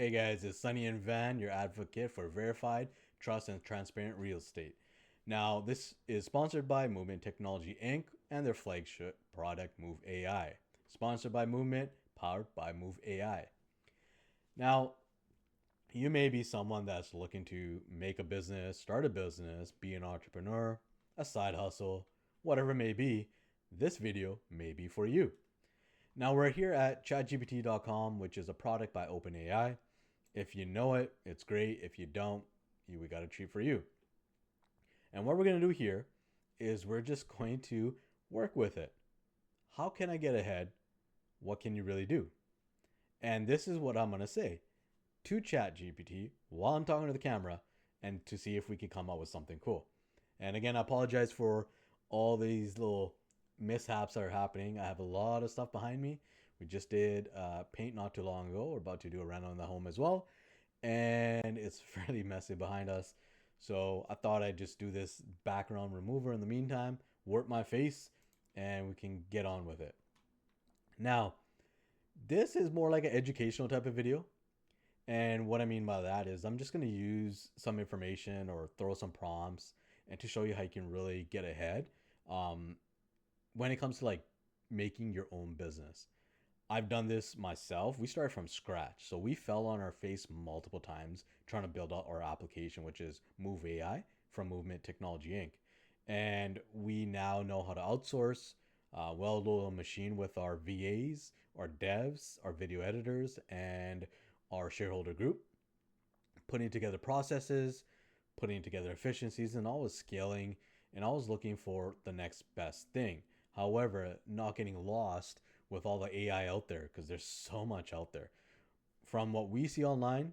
Hey guys, it's Sunny and Van, your advocate for verified, trust, and transparent real estate. Now, this is sponsored by Moovmynt Technology Inc. and their flagship product, MoovAI. Sponsored by Moovmynt, powered by MoovAI. Now, you may be someone that's looking to make a business, start a business, be an entrepreneur, a side hustle, whatever it may be. This video may be for you. Now, we're here at chatgpt.com, which is a product by OpenAI. If you know it, it's great. If you don't, we got a treat for you. And what we're going to do here is we're just going to work with it. How can I get ahead? What can you really do? And this is what I'm going to say to ChatGPT while I'm talking to the camera and to see if we can come up with something cool. And again, I apologize for all these little mishaps that are happening. I have a lot of stuff behind me. We just did paint not too long ago. We're about to do a reno in the home as well. And it's fairly messy behind us. So I thought I'd just do this background remover in the meantime, warp my face, and we can get on with it. Now, this is more like an educational type of video. And what I mean by that is I'm just going to use some information or throw some prompts and to show you how you can really get ahead um, when it comes to like making your own business. I've done this myself. We started from scratch. So we fell on our face multiple times trying to build out our application, which is MoovAI from Moovmynt Technology Inc. And we now know how to outsource well-oiled machine with our VAs, our devs, our video editors, and our shareholder group, putting together processes, putting together efficiencies, and always scaling and always looking for the next best thing. However, not getting lost with all the AI out there because there's so much out there. From what we see online,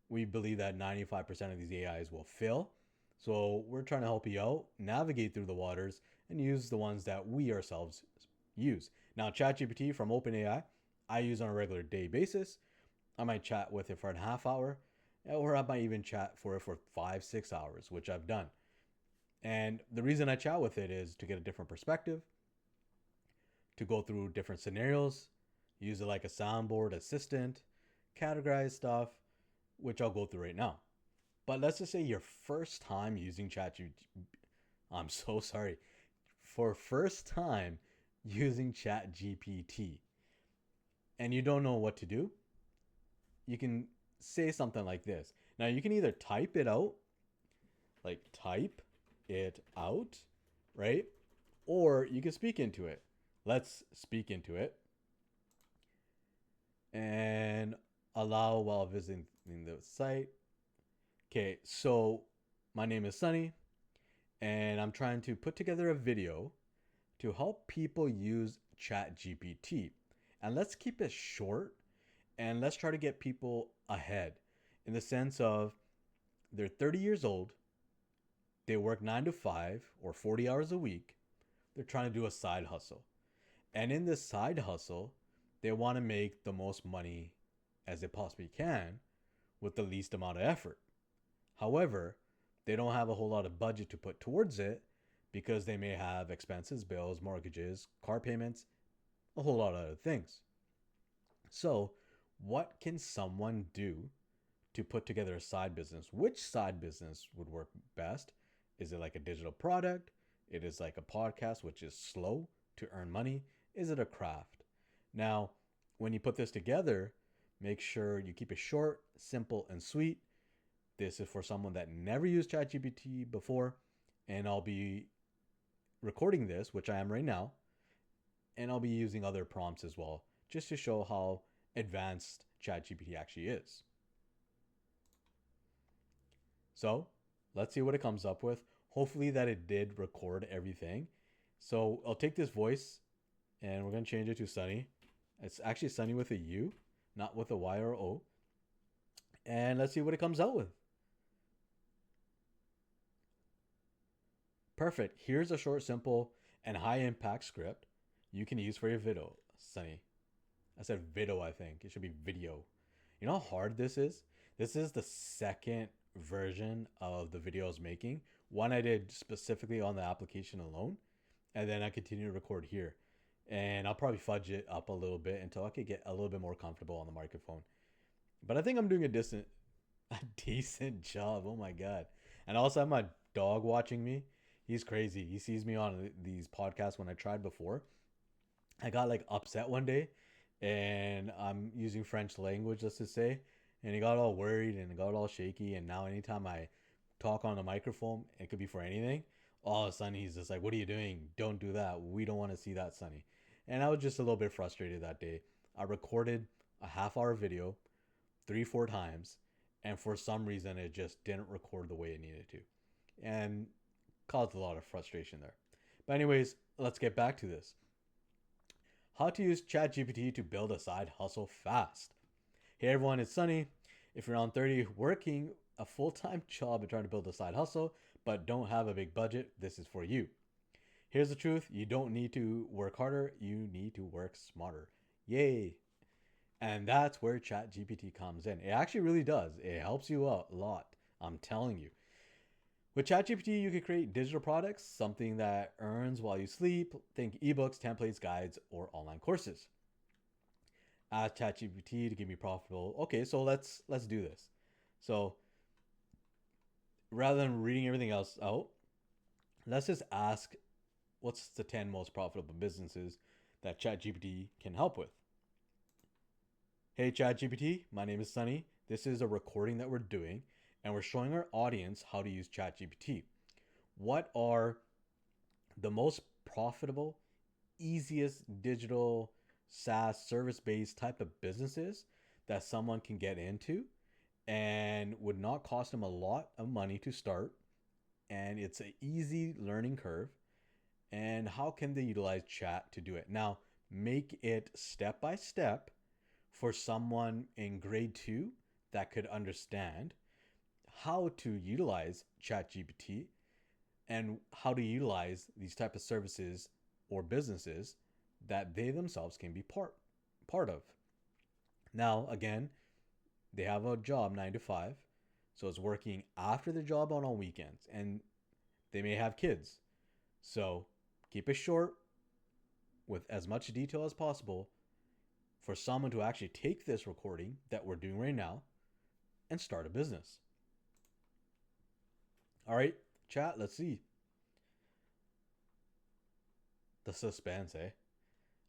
we believe that 95% of these AIs will fail. So we're trying to help you out, navigate through the waters, and use the ones that we ourselves use. Now, ChatGPT from OpenAI, I use on a regular day basis. I might chat with it for a half hour, or I might even chat for it for 5, 6 hours, which I've done. And the reason I chat with it is to get a different perspective, to go through different scenarios, use it like a soundboard assistant, categorize stuff, which I'll go through right now. But let's just say your first time using ChatGPT. I'm so sorry. For first time using ChatGPT and you don't know what to do, you can say something like this. Now you can either type it out, like type it out, right? Or you can speak into it. Let's speak into it and allow while visiting the site. Okay, so my name is Sunny and I'm trying to put together a video to help people use ChatGPT. And let's keep it short and let's try to get people ahead in the sense of they're 30 years old, they work 9 to 5 or 40 hours a week, they're trying to do a side hustle. And in this side hustle, they want to make the most money as they possibly can with the least amount of effort. However, they don't have a whole lot of budget to put towards it because they may have expenses, bills, mortgages, car payments, a whole lot of other things. So, what can someone do to put together a side business? Which side business would work best? Is it like a digital product? It is like a podcast, which is slow to earn money? Is it a craft? Now, when you put this together, make sure you keep it short, simple, and sweet. This is for someone that never used ChatGPT before, and I'll be recording this, which I am right now, and I'll be using other prompts as well, just to show how advanced ChatGPT actually is. So let's see what it comes up with. Hopefully that it did record everything. So I'll take this voice and we're going to change it to Sunny. It's actually Sunny with a U, not with a Y or O. And let's see what it comes out with. Perfect. Here's a short, simple, and high impact script you can use for your video, Sunny. I said video, I think. It should be video. You know how hard this is? This is the second version of the video I was making. One I did specifically on the application alone, and then I continue to record here. And I'll probably fudge it up a little bit until I could get a little bit more comfortable on the microphone. But I think I'm doing a decent job. Oh my god! And also, I have my dog watching me. He's crazy. He sees me on these podcasts when I tried before. I got like upset one day, and I'm using French language, let's just say, and he got all worried and got all shaky. And now, anytime I talk on the microphone, it could be for anything. All of a sudden, he's just like, "What are you doing? Don't do that. We don't want to see that, Sonny." And I was just a little bit frustrated that day. I recorded a half-hour video 3, 4 times, and for some reason, it just didn't record the way it needed to, and caused a lot of frustration there. But anyways, let's get back to this. How to use ChatGPT to build a side hustle fast. Hey everyone, it's Sunny. If you're on 30 working a full time job and trying to build a side hustle but don't have a big budget, this is for you. Here's the truth, you don't need to work harder, you need to work smarter. Yay! And that's where ChatGPT comes in. It actually really does. It helps you out a lot. I'm telling you. With ChatGPT, you can create digital products, something that earns while you sleep. Think ebooks, templates, guides, or online courses. Ask ChatGPT to give me profitable. Okay, so let's do this. So rather than reading everything else out, let's just ask what's the 10 most profitable businesses that ChatGPT can help with. Hey ChatGPT, my name is Sunny. This is a recording that we're doing, and we're showing our audience how to use ChatGPT. What are the most profitable, easiest digital SaaS service based type of businesses that someone can get into and would not cost them a lot of money to start? And it's an easy learning curve. And how can they utilize chat to do it? Now, make it step by step for someone in grade 2 that could understand how to utilize ChatGPT and how to utilize these type of services or businesses that they themselves can be part of. Now, again, they have a job 9 to 5, so it's working after the job on weekends, and they may have kids. So keep it short with as much detail as possible for someone to actually take this recording that we're doing right now and start a business. All right, chat, let's see. The suspense, eh?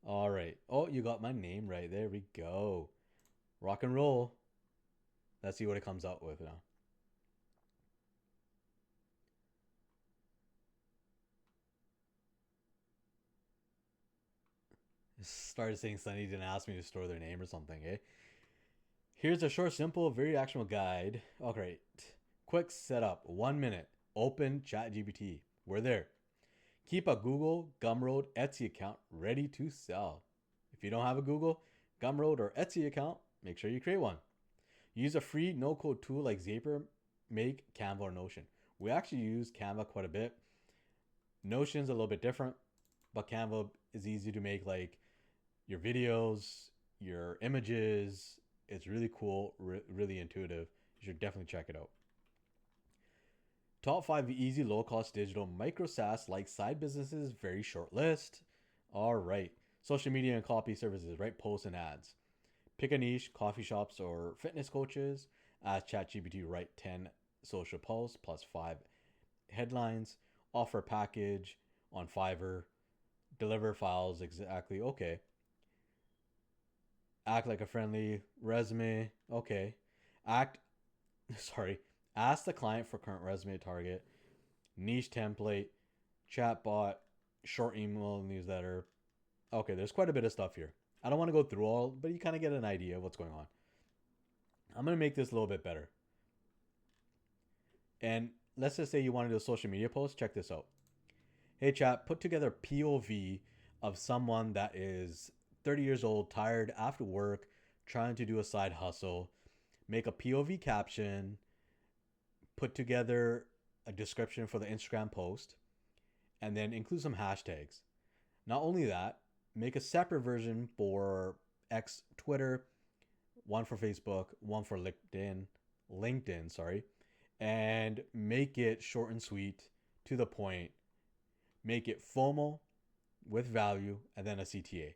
All right. Oh, you got my name right. There we go. Rock and roll. Let's see what it comes out with now. Started saying Sunny didn't ask me to store their name or something, eh? Here's a short, simple, very actionable guide. All right. Quick setup. 1 minute. Open ChatGPT. We're there. Keep a Google, Gumroad, Etsy account ready to sell. If you don't have a Google, Gumroad, or Etsy account, make sure you create one. Use a free no-code tool like Zapier, Make, Canva, or Notion. We actually use Canva quite a bit. Notion's a little bit different, but Canva is easy to make like your videos, your images. It's really cool, really intuitive. You should definitely check it out. Top 5 easy low cost digital micro SaaS like side businesses, very short list. All right. Social media and copy services, right? Posts and ads. Pick a niche, coffee shops or fitness coaches. Ask ChatGPT write 10 social posts plus 5 headlines. Offer package on Fiverr. Deliver files exactly. Okay. Act like a friendly resume. Okay. Act sorry. Ask the client for current resume target. Niche template. Chatbot. Short email newsletter. Okay, there's quite a bit of stuff here. I don't want to go through all, but you kind of get an idea of what's going on. I'm going to make this a little bit better. And let's just say you want to do a social media post. Check this out. Hey, chat, put together a POV of someone that is 30 years old, tired after work, trying to do a side hustle. Make a POV caption. Put together a description for the Instagram post. And then include some hashtags. Not only that, make a separate version for X, Twitter, one for Facebook, one for LinkedIn, sorry, and make it short and sweet, to the point. Make it FOMO with value, and then a CTA.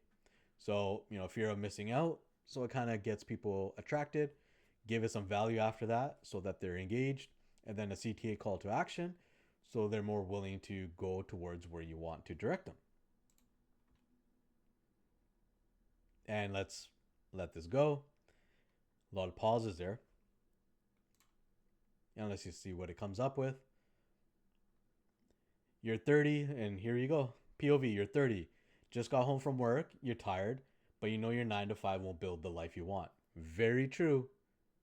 So, fear of missing out. So it kind of gets people attracted. give it some value after that so that they're engaged, and then a CTA call to action so they're more willing to go towards where you want to direct them. And let's let this go. A lot of pauses there. And let's just see what it comes up with. You're 30, and here you go. POV, you're 30. Just got home from work, you're tired, but you know your 9 to 5 won't build the life you want. Very true.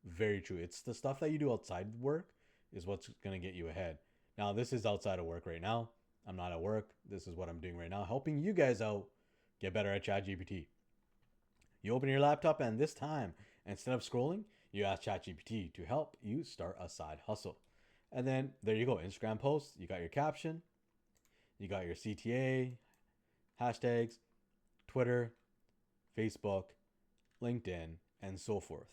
Very true. It's the stuff that you do outside work is what's going to get you ahead. Now, this is outside of work right now. I'm not at work. This is what I'm doing right now, helping you guys out get better at ChatGPT. You open your laptop, and this time, instead of scrolling, you ask ChatGPT to help you start a side hustle. And then there you go. Instagram post, you got your caption, you got your CTA, hashtags, Twitter, Facebook, LinkedIn, and so forth.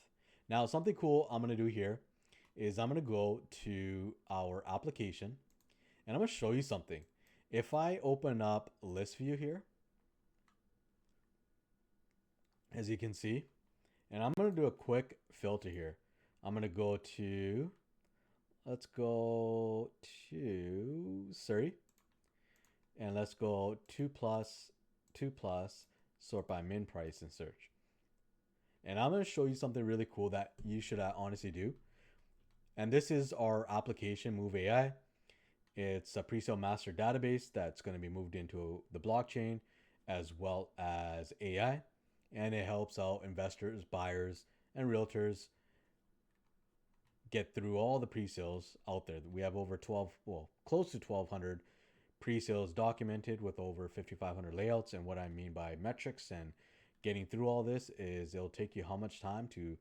Now, something cool I'm going to do here is I'm going to go to our application and I'm going to show you something. If I open up list view here, as you can see, and I'm going to do a quick filter here. I'm going to go to, let's go to Surrey, and let's go 2 plus, sort by min price and search. And I'm going to show you something really cool that you should honestly do. And this is our application, MoovAI. It's a pre-sale master database that's going to be moved into the blockchain as well as AI. And it helps out investors, buyers, and realtors get through all the pre-sales out there. We have over close to 1,200 pre-sales documented with over 5,500 layouts. And what I mean by metrics and getting through all this is it'll take you how much time to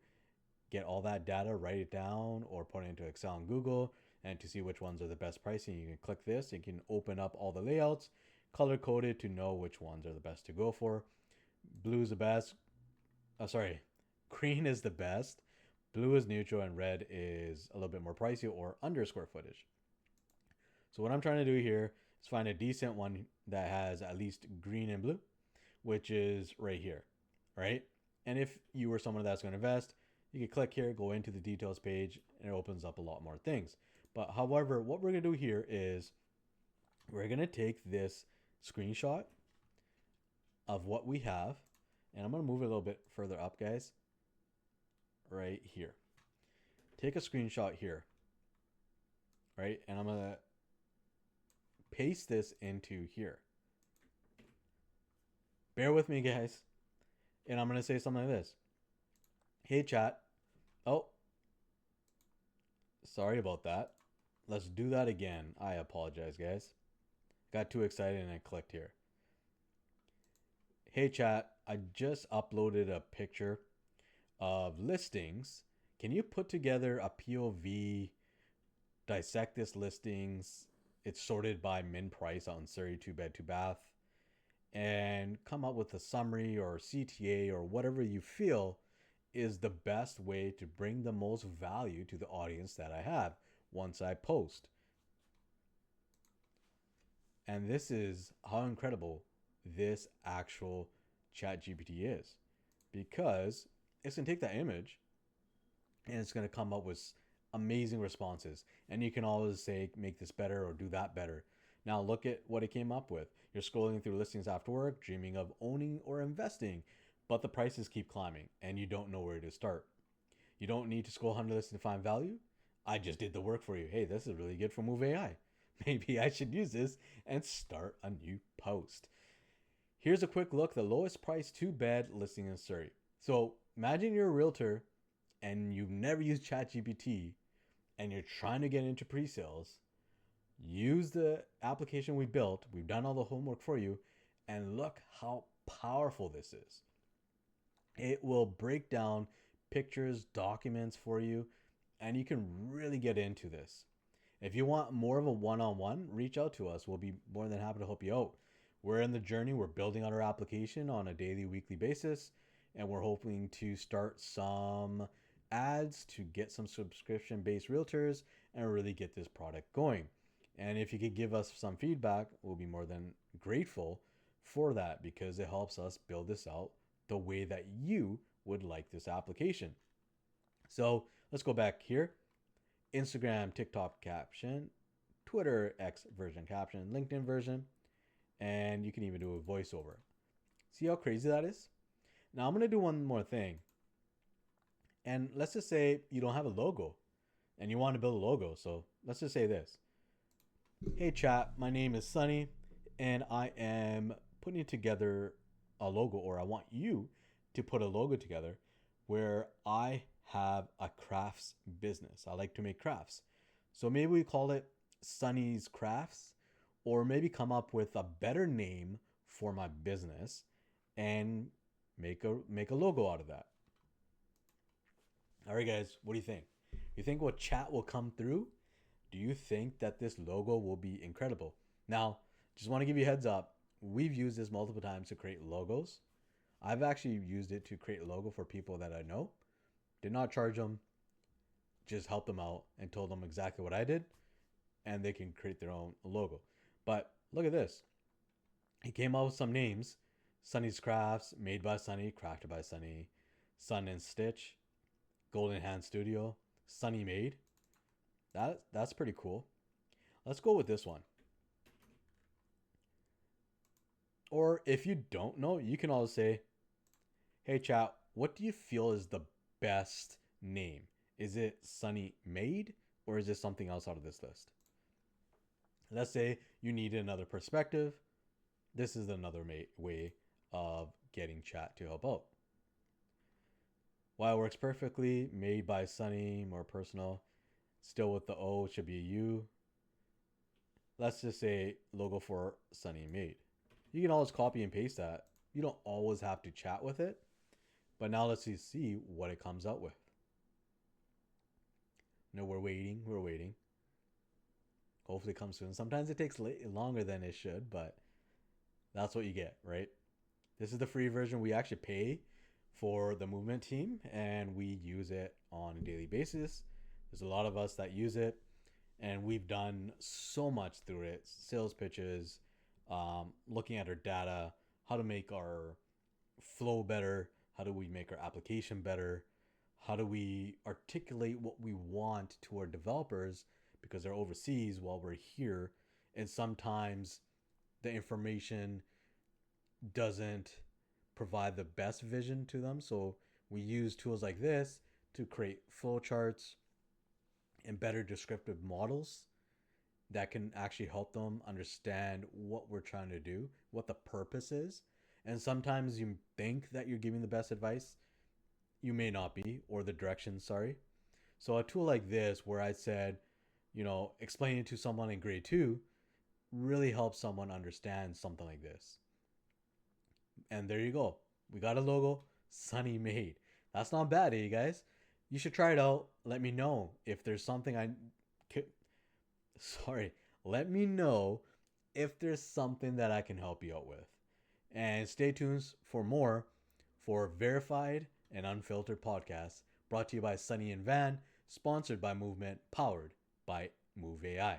get all that data, write it down, or put it into Excel and Google, and to see which ones are the best pricing. You can click this, you can open up all the layouts, color coded to know which ones are the best to go for. Blue is the best. Green is the best. Blue is neutral, and red is a little bit more pricey or under square footage. So what I'm trying to do here is find a decent one that has at least green and blue, which is right here, right? And if you were someone that's going to invest, you can click here, go into the details page, and it opens up a lot more things. But however, what we're going to do here is we're going to take this screenshot of what we have, and I'm going to move it a little bit further up, guys, right here. Take a screenshot here, right? And I'm going to paste this into here. Bear with me, guys. And I'm going to say something like this. Hey, chat. Oh, sorry about that. Let's do that again. I apologize, guys. Got too excited and I clicked here. Hey, chat. I just uploaded a picture of listings. Can you put together a POV, dissect this listings? It's sorted by min price on Surrey 2-bed, 2-bath, and come up with a summary or CTA or whatever you feel is the best way to bring the most value to the audience that I have once I post. And this is how incredible this actual ChatGPT is, because it's going to take that image and it's going to come up with amazing responses. And you can always say, make this better or do that better. Now look at what it came up with. You're scrolling through listings after work, dreaming of owning or investing, but the prices keep climbing and you don't know where to start. You don't need to scroll 100 listings to find value. I just did the work for you. Hey, this is really good for MoovAI. Maybe I should use this and start a new post. Here's a quick look, the lowest price 2-bed listing in Surrey. So imagine you're a realtor and you've never used ChatGPT and you're trying to get into pre-sales. Use the application we built. We've done all the homework for you, and look how powerful this is. It will break down pictures, documents for you, and you can really get into this. If you want more of a one-on-one, reach out to us. We'll be more than happy to help you out. We're in the journey. We're building out our application on a daily, weekly basis, and we're hoping to start some ads to get some subscription-based realtors and really get this product going. And if you could give us some feedback, we'll be more than grateful for that, because it helps us build this out the way that you would like this application. So Let's go back here. Instagram, TikTok caption, Twitter X version caption, LinkedIn version, and you can even do a voiceover. See how crazy that is? Now I'm going to do one more thing. And let's just say you don't have a logo and you want to build a logo. So let's just say this. Hey chat, my name is Sunny and I am putting together a logo, or I want you to put a logo together where I have a crafts business. I like to make crafts. So maybe we call it Sunny's Crafts, or maybe come up with a better name for my business and make a logo out of that. All right, guys, what do you think? You think what chat will come through? Do you think that this logo will be incredible? Now, just want to give you a heads up. We've used this multiple times to create logos. I've actually used it to create a logo for people that I know. Did not charge them, just helped them out and told them exactly what I did, and they can create their own logo. But look at this. He came up with some names. Sunny's Crafts, made by Sunny, crafted by Sunny, Sun and Stitch, Golden Hand Studio, Sunny Made. That's pretty cool. Let's go with this one. Or if you don't know, you can always say, hey chat, what do you feel is the best name? Is it Sunny Made, or is it something else out of this list? Let's say you need another perspective. This is another way of getting chat to help out. While it works perfectly, made by Sunny, more personal. Still with the O, it should be a U. Let's just say logo for Sunny Made. You can always copy and paste that. You don't always have to chat with it. But now let's see what it comes out with. No, we're waiting. Hopefully it comes soon. Sometimes it takes longer than it should, but that's what you get, right? This is the free version. We actually pay for the Moovmynt team, and we use it on a daily basis. There's a lot of us that use it, and we've done so much through it. Sales pitches, looking at our data, how to make our flow better, how do we make our application better, how do we articulate what we want to our developers because they're overseas while we're here, and sometimes the information doesn't provide the best vision to them. So we use tools like this to create flowcharts and better descriptive models that can actually help them understand what we're trying to do, what the purpose is. And sometimes you think that you're giving the best advice, you may not be, or the direction, sorry. So a tool like this, where I said, explain it to someone in grade 2, really helps someone understand something like this. And there you go. We got a logo, Sunny Made. That's not bad, you guys? You should try it out. Let me know if there's something let me know if there's something that I can help you out with. And stay tuned for more for verified and unfiltered podcasts brought to you by Sunny and Van, sponsored by Moovmynt, powered by MoovAI.